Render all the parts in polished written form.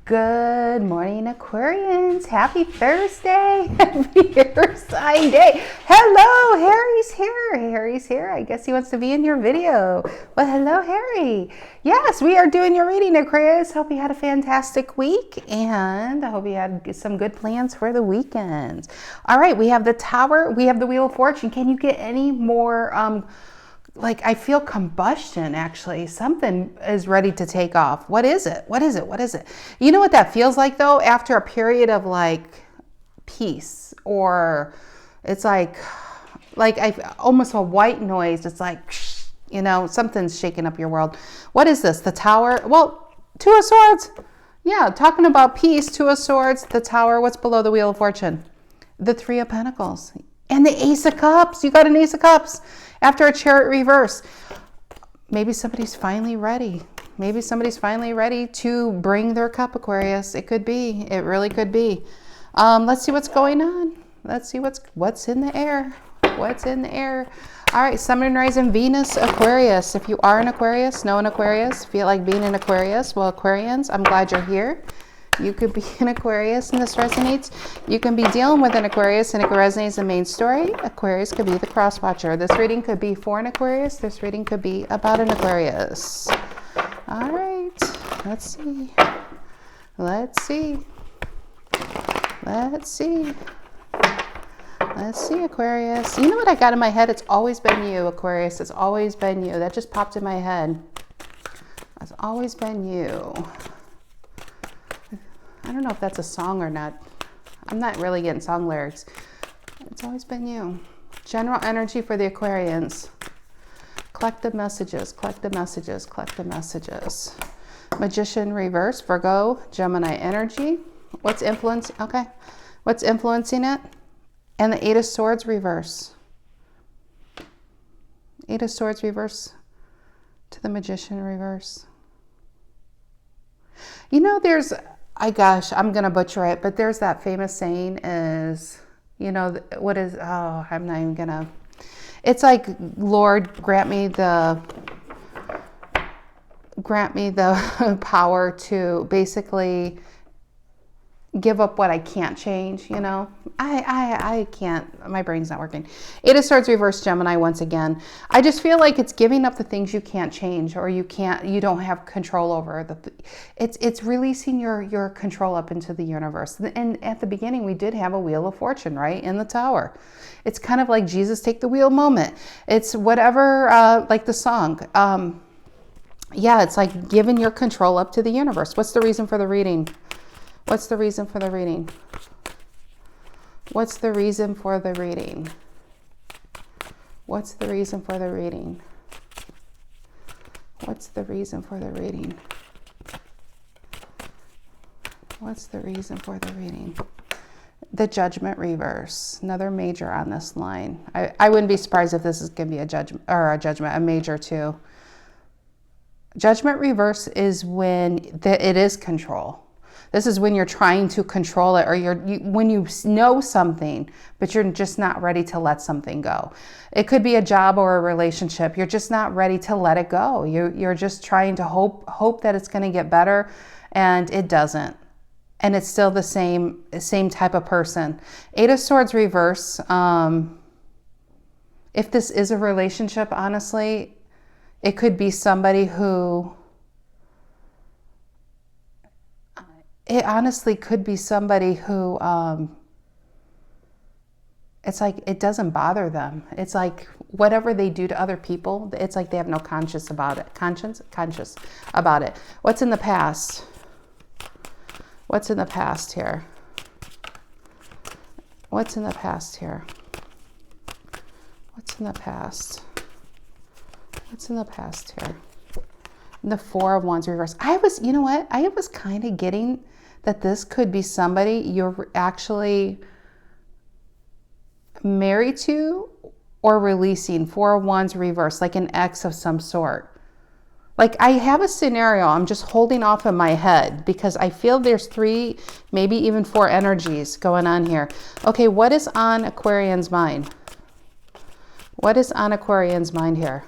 Good morning, Aquarians. Happy Thursday. Happy Air sign day. Hello, Harry's here. Harry's here. I guess he wants to be in your video. Well, hello, Harry. Yes, we are doing your reading, Aquarius. Hope you had a fantastic week, and I hope you had some good plans for the weekend. All right, we have the Tower. We have the Wheel of Fortune. Can you get any more I feel combustion, actually. Something is ready to take off. What is it? What is it? What is it? You know what that feels like, though? After a period of, peace, or it's almost a white noise. It's like, something's shaking up your world. What is this? The Tower? Well, Two of Swords. Yeah, talking about peace, Two of Swords, the Tower. What's below the Wheel of Fortune? The Three of Pentacles. And the Ace of Cups. You got an Ace of Cups. After a Chariot reverse, maybe somebody's finally ready. Maybe somebody's finally ready to bring their cup, Aquarius. It could be. It really could be. Let's see what's going on. Let's see what's in the air. What's in the air? All right, Sun and Rising Venus, Aquarius. If you are an Aquarius, know an Aquarius, feel like being an Aquarius, well, Aquarians, I'm glad you're here. You could be an Aquarius and this resonates. You can be dealing with an Aquarius and it resonates the main story. Aquarius could be the cross watcher. This reading could be for an Aquarius. This reading could be about an Aquarius. All right. Let's see. Let's see. Let's see. Let's see, Aquarius. You know what I got in my head? It's always been you, Aquarius. It's always been you. That just popped in my head. It's always been you. I don't know if that's a song or not. I'm not really getting song lyrics. It's always been you. General energy for the Aquarians. Collect the messages, collect the messages, collect the messages. Magician reverse, Virgo, Gemini energy. What's influencing? Okay. What's influencing it? And the Eight of Swords reverse. Eight of Swords reverse to the Magician reverse. You know, I'm going to butcher it, but there's that famous saying is, I'm not even going to, it's like, Lord, grant me the power to basically give up what I can't change, I can't, my brain's not working. Eight of Swords reverse, Gemini once again. I just feel like it's giving up the things you can't change or you don't have control over. It's releasing your control up into the universe. And at the beginning, we did have a Wheel of Fortune, right? In the Tower. It's kind of like Jesus take the wheel moment. It's whatever, like the song. Yeah, it's like giving your control up to the universe. What's the reason for the reading? What's the reason for the reading? What's the reason for the reading? What's the reason for the reading? What's the reason for the reading? What's the reason for the reading? The Judgment reverse. Another major on this line. I wouldn't be surprised if this is going to be a major too. Judgment reverse is when it is control. This is when you're trying to control it, or when you know something, but you're just not ready to let something go. It could be a job or a relationship. You're just not ready to let it go. You're just trying to hope that it's going to get better, and it doesn't. And it's still the same type of person. Eight of Swords reverse. If this is a relationship, honestly, it could be somebody who... It honestly could be somebody who, it's like it doesn't bother them. It's like whatever they do to other people, it's like they have no conscience about it. Conscious about it. What's in the past? What's in the past here? What's in the past here? What's in the past? What's in the past here? The Four of Wands reverse. You know what? I was kind of getting that this could be somebody you're actually married to or releasing. Four of Wands reverse, like an ex of some sort. Like I have a scenario I'm just holding off in my head because I feel there's 3, maybe even 4 energies going on here. Okay, what is on Aquarian's mind? What is on Aquarian's mind here?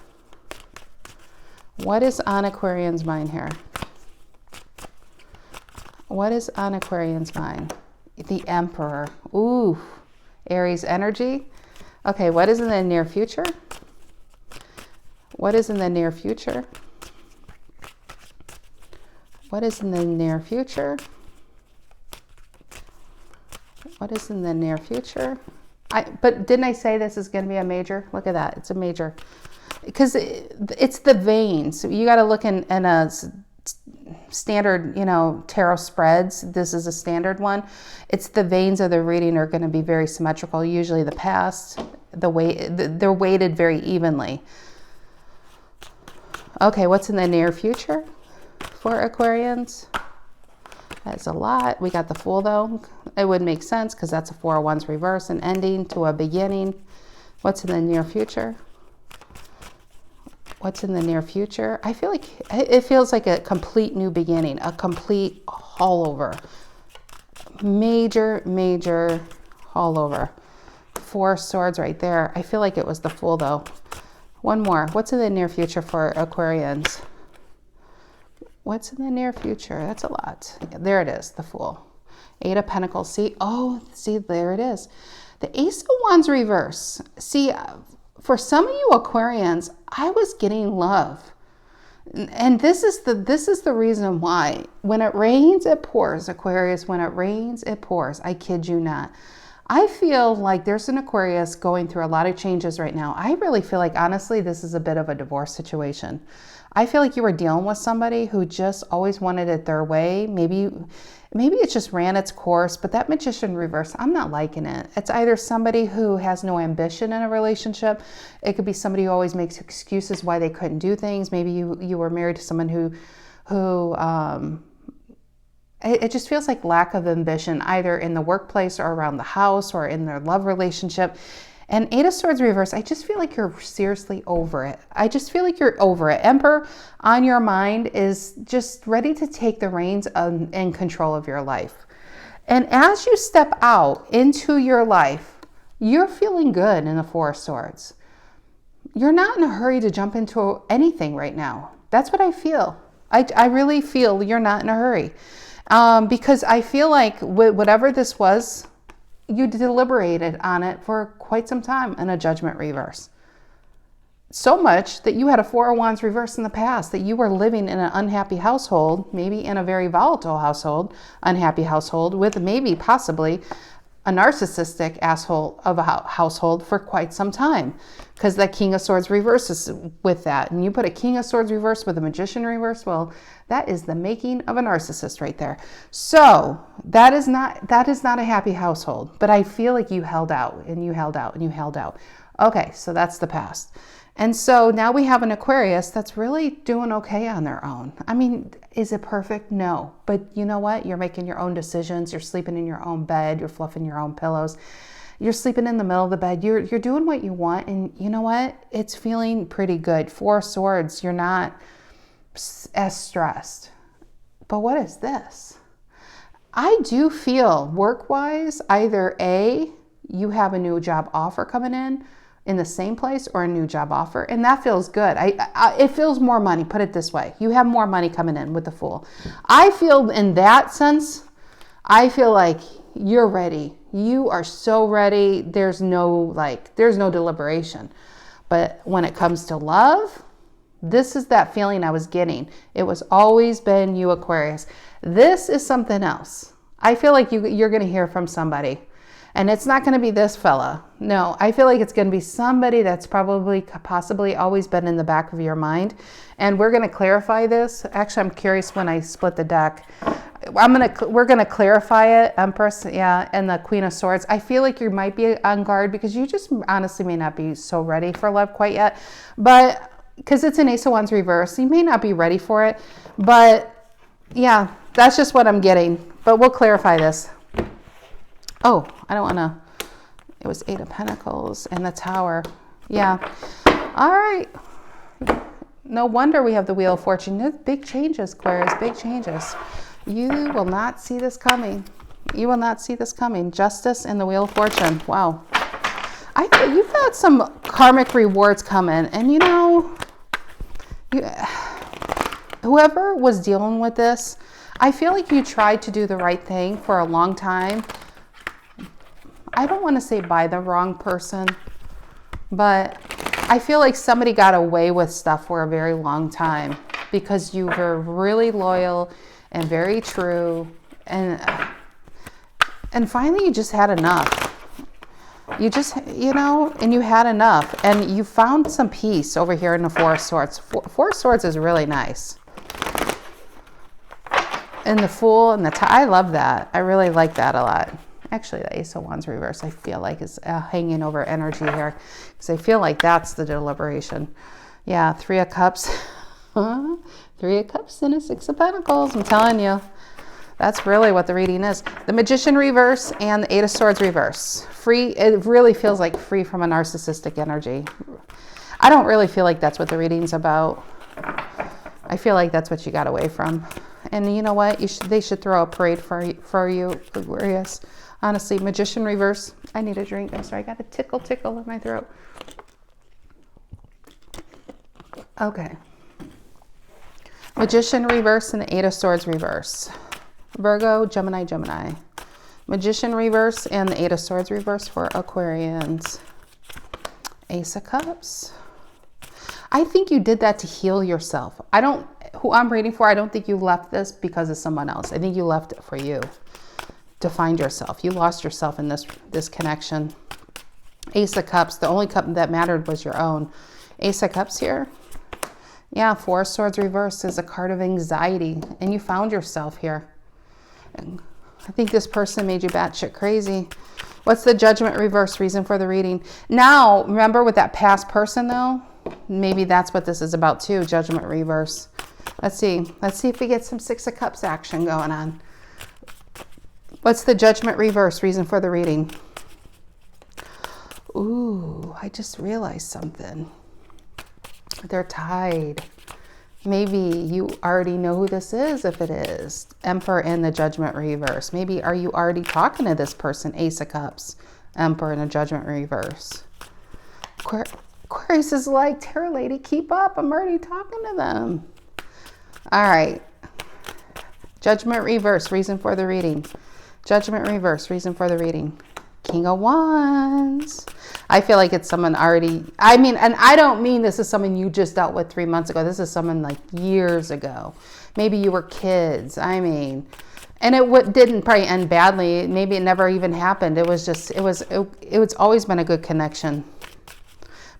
What is on Aquarian's mind here? What is on Aquarian's mind? The Emperor. Ooh, Aries energy. Okay, what is in the near future? What is in the near future? What is in the near future? What is in the near future? But didn't I say this is going to be a major? Look at that. It's a major. Because it's the veins. You got to look in a standard, tarot spreads. This is a standard one. It's the veins of the reading are going to be very symmetrical. Usually the past, they're weighted very evenly. Okay, what's in the near future for Aquarians? That's a lot. We got the Fool, though. It would make sense because that's a Four of Wands reverse, an ending to a beginning. What's in the near future? What's in the near future? I feel like it feels like a complete new beginning, a complete haul over. Major, major haul over. Four Swords right there. I feel like it was the Fool, though. One more. What's in the near future for Aquarians? What's in the near future? That's a lot. There it is, the Fool. Eight of Pentacles. See, there it is. The Ace of Wands reverse. See, for some of you Aquarians, I was getting love. And this is the reason why. When it rains, it pours, Aquarius. When it rains, it pours. I kid you not. I feel like there's an Aquarius going through a lot of changes right now. I really feel like, honestly, this is a bit of a divorce situation. I feel like you were dealing with somebody who just always wanted it their way. Maybe it just ran its course, but that Magician reverse, I'm not liking it. It's either somebody who has no ambition in a relationship. It could be somebody who always makes excuses why they couldn't do things. Maybe you were married to someone who it just feels like lack of ambition, either in the workplace or around the house or in their love relationship. And Eight of Swords reverse, I just feel like you're seriously over it. I just feel like you're over it. Emperor on your mind is just ready to take the reins and control of your life. And as you step out into your life, you're feeling good in the Four of Swords. You're not in a hurry to jump into anything right now. That's what I feel. I really feel you're not in a hurry. Because I feel like whatever this was, you deliberated on it for quite some time in a Judgment reverse. So much that you had a Four of Wands reverse in the past, that you were living in an unhappy household, maybe in a very volatile household, unhappy household, with maybe possibly a narcissistic asshole of a household for quite some time. Because that King of Swords reverse is with that. And you put a King of Swords reverse with a Magician reverse, well, that is the making of a narcissist right there. So that is not a happy household. But I feel like you held out and you held out and you held out. Okay, so that's the past. And so now we have an Aquarius that's really doing okay on their own. I mean, is it perfect? No. But you know what? You're making your own decisions. You're sleeping in your own bed. You're fluffing your own pillows. You're sleeping in the middle of the bed. You're doing what you want. And you know what? It's feeling pretty good. Four of Swords. You're not as stressed. But what is this? I do feel work-wise, either A, you have a new job offer coming in the same place, or a new job offer, and that feels good. It feels more money, put it this way. You have more money coming in with the Fool. I feel in that sense, I feel like you're ready. You are so ready. There's no deliberation. But when it comes to love, this is that feeling I was getting. It was always been you, Aquarius. This is something else. I feel like you're going to hear from somebody. And it's not going to be this fella. No, I feel like it's going to be somebody that's possibly always been in the back of your mind. And we're going to clarify this. Actually, I'm curious when I split the deck. We're going to clarify it, Empress, yeah, and the Queen of Swords. I feel like you might be on guard because you just honestly may not be so ready for love quite yet. But because it's an Ace of Wands reverse, you may not be ready for it. But yeah, that's just what I'm getting. But we'll clarify this. Oh, I don't want to. It was Eight of Pentacles and the Tower. Yeah. All right. No wonder we have the Wheel of Fortune. There's big changes, Aquarius. Big changes. You will not see this coming. You will not see this coming. Justice and the Wheel of Fortune. Wow. I think you've got some karmic rewards coming. And you know, whoever was dealing with this, I feel like you tried to do the right thing for a long time. I don't want to say by the wrong person, but I feel like somebody got away with stuff for a very long time because you were really loyal and very true, and finally you just had enough. You just, and you had enough, and you found some peace over here in the Four of Swords. Four of Swords is really nice. And the Fool and I love that. I really like that a lot. Actually, the Ace of Wands reverse, I feel like is hanging over energy here, because I feel like that's the deliberation. Yeah, Three of Cups. Three of Cups and a Six of Pentacles. I'm telling you, that's really what the reading is. The Magician reverse and the Eight of Swords reverse. Free. It really feels like free from a narcissistic energy. I don't really feel like that's what the reading's about. I feel like that's what you got away from. And you know what? They should throw a parade for you, Aquarius. Honestly, Magician reverse. I need a drink. I'm sorry. I got a tickle in my throat. Okay. Magician reverse and the Eight of Swords reverse. Virgo, Gemini. Magician reverse and the Eight of Swords reverse for Aquarians. Ace of Cups. I think you did that to heal yourself. Who I'm reading for, I don't think you left this because of someone else. I think you left it for you to find yourself. You lost yourself in this connection. Ace of Cups. The only cup that mattered was your own. Ace of Cups here. Yeah, Four of Swords reverse is a card of anxiety, and you found yourself here. And I think this person made you batshit crazy. What's the Judgment reverse reason for the reading? Now, remember with that past person though, maybe that's what this is about too, Judgment reverse. Let's see if we get some Six of Cups action going on. What's the Judgment reverse reason for the reading? Ooh, I just realized something. They're tied. Maybe you already know who this is if it is. Emperor in the Judgment reverse. Maybe are you already talking to this person? Ace of Cups. Emperor in the Judgment reverse. Aquarius is like, Tarot Lady, keep up. I'm already talking to them. All right. Judgment reverse, reason for the reading. Judgment reverse, reason for the reading. King of Wands. I feel like it's someone already, and I don't mean this is someone you just dealt with 3 months ago. This is someone like years ago. Maybe you were kids. And it didn't probably end badly. Maybe it never even happened. It was always been a good connection.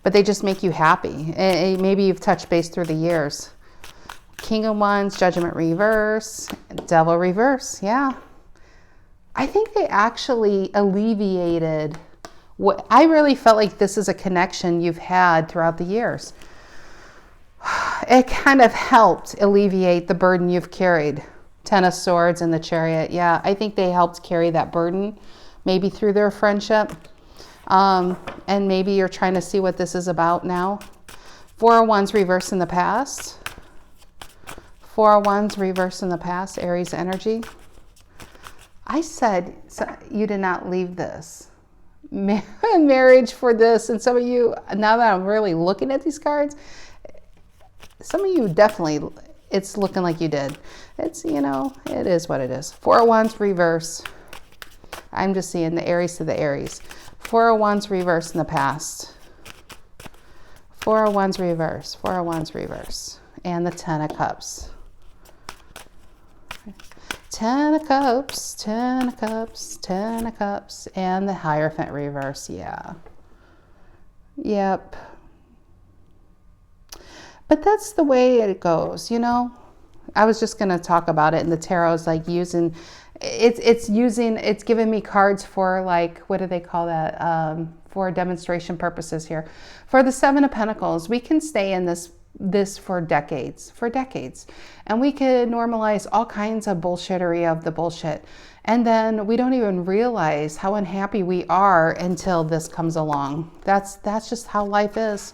But they just make you happy. Maybe you've touched base through the years. King of Wands, Judgment reverse, Devil reverse. Yeah. I think they actually alleviated what I really felt like this is a connection you've had throughout the years. It kind of helped alleviate the burden you've carried. Ten of Swords and the Chariot. Yeah, I think they helped carry that burden maybe through their friendship. And maybe you're trying to see what this is about now. Four of Wands reverse in the past. Four of Wands reverse in the past. Aries energy. I said, you did not leave this marriage for this. And some of you, now that I'm really looking at these cards, some of you definitely, it's looking like you did. It's, it is what it is. Four of Wands reverse. I'm just seeing the Aries to the Aries. Four of Wands reverse in the past. Four of Wands reverse. Four of Wands reverse. And the Ten of Cups. Ten of Cups, Ten of Cups, Ten of Cups, and the Hierophant reverse. Yeah. Yep. But that's the way it goes, I was just going to talk about it, and the tarot is like it's giving me cards for like, what do they call that? For demonstration purposes here. For the Seven of Pentacles, we can stay in this for decades, and we could normalize all kinds of bullshittery of the bullshit, and then we don't even realize how unhappy we are until this comes along. That's just how life is.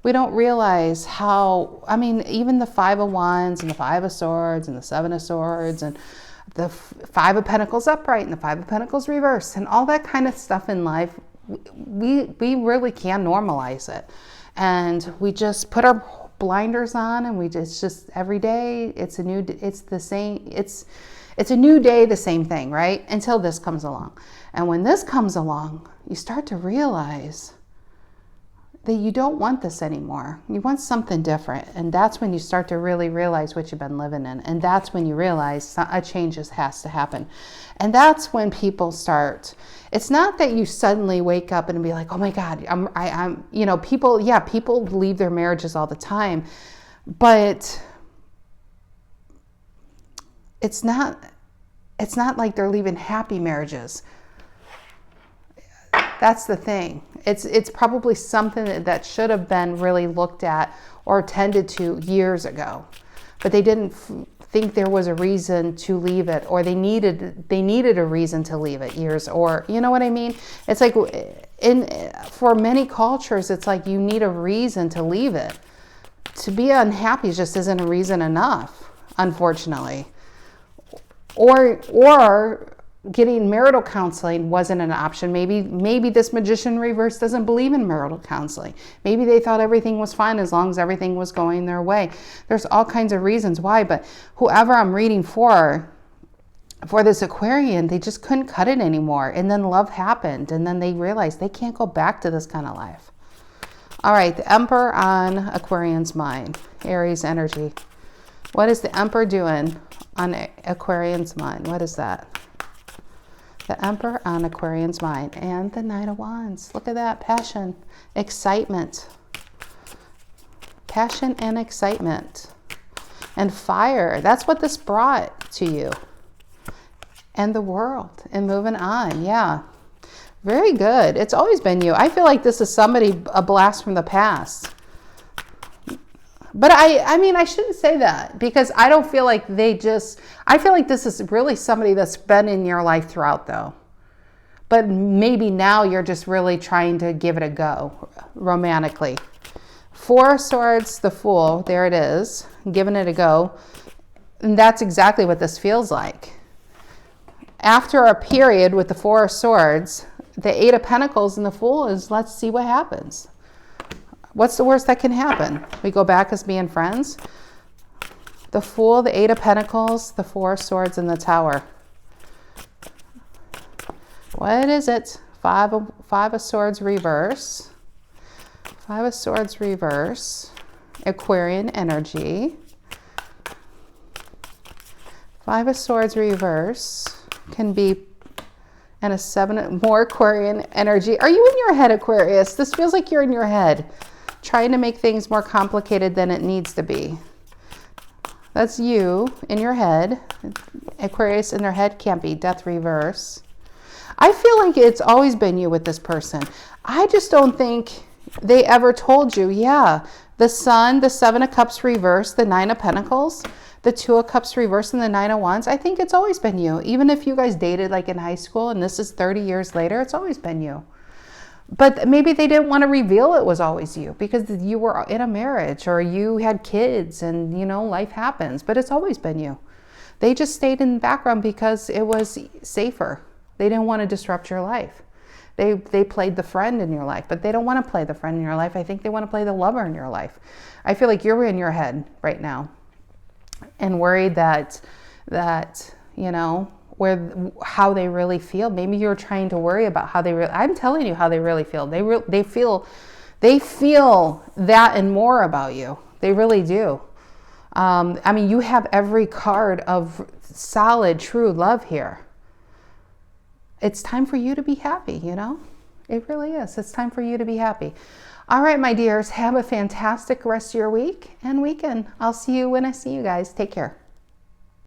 We don't realize how, even the Five of Wands and the Five of Swords and the Seven of Swords and the Five of Pentacles upright and the Five of Pentacles reverse and all that kind of stuff in life, we really can normalize it. And we just put our blinders on and it's just every day it's a new day, the same thing, right? Until this comes along. And when this comes along, you start to realize that you don't want this anymore. You want something different. And that's when you start to really realize what you've been living in. And that's when you realize a change has to happen. And that's when people start. It's not that you suddenly wake up and be like, oh my God, I'm people leave their marriages all the time. But it's not like they're leaving happy marriages. That's the thing. It's probably something that should have been really looked at or tended to years ago, but they didn't think there was a reason to leave it, or they needed a reason to leave it years, or you know what I mean? It's like for many cultures, it's like you need a reason to leave it. To be unhappy just isn't a reason enough, unfortunately. Or getting marital counseling wasn't an option. Maybe this magician reverse doesn't believe in marital counseling. Maybe they thought everything was fine as long as everything was going their way. There's all kinds of reasons why, but whoever I'm reading for this Aquarian, they just couldn't cut it anymore. And then love happened, and then they realized they can't go back to this kind of life. All right, the Emperor on Aquarian's mind, Aries energy. What is the Emperor doing on Aquarian's mind? What is that? The Emperor on Aquarian's mind, and the Knight of Wands. Look at that, passion, excitement. Passion and excitement. And fire, that's what this brought to you. And the world, and moving on, yeah. Very good, it's always been you. I feel like this is somebody, a blast from the past. But I mean, I shouldn't say that, because I don't feel like I feel like this is really somebody that's been in your life throughout, though. But maybe now you're just really trying to give it a go romantically. Four of Swords, the Fool, there it is, giving it a go. And that's exactly what this feels like. After a period with the Four of Swords, the Eight of Pentacles and the Fool is, let's see what happens. What's the worst that can happen? We go back as being friends. The Fool, the Eight of Pentacles, the Four of Swords, and the Tower. What is it? Five of Swords reverse. Five of Swords reverse. Aquarian energy. Five of Swords reverse can be, and a seven more Aquarian energy. Are you in your head, Aquarius? This feels like you're in your head, trying to make things more complicated than it needs to be. That's you in your head. Aquarius in their head can't be. Death reverse. I feel like it's always been you with this person. I just don't think they ever told you, yeah, the Sun, the Seven of Cups reverse, the Nine of Pentacles, the Two of Cups reverse, and the Nine of Wands. I think it's always been you. Even if you guys dated like in high school and this is 30 years later, it's always been you. But maybe they didn't want to reveal it was always you because you were in a marriage or you had kids and, you know, life happens. But it's always been you. They just stayed in the background because it was safer. They didn't want to disrupt your life. They played the friend in your life, but they don't want to play the friend in your life. I think they want to play the lover in your life. I feel like you're in your head right now and worried that you know, how they really feel. Maybe you're trying to worry about how they really, I'm telling you how they really feel. They feel that and more about you. They really do. I mean, you have every card of solid, true love here. It's time for you to be happy, you know? It really is. It's time for you to be happy. All right, my dears, have a fantastic rest of your week and weekend. I'll see you when I see you guys. Take care.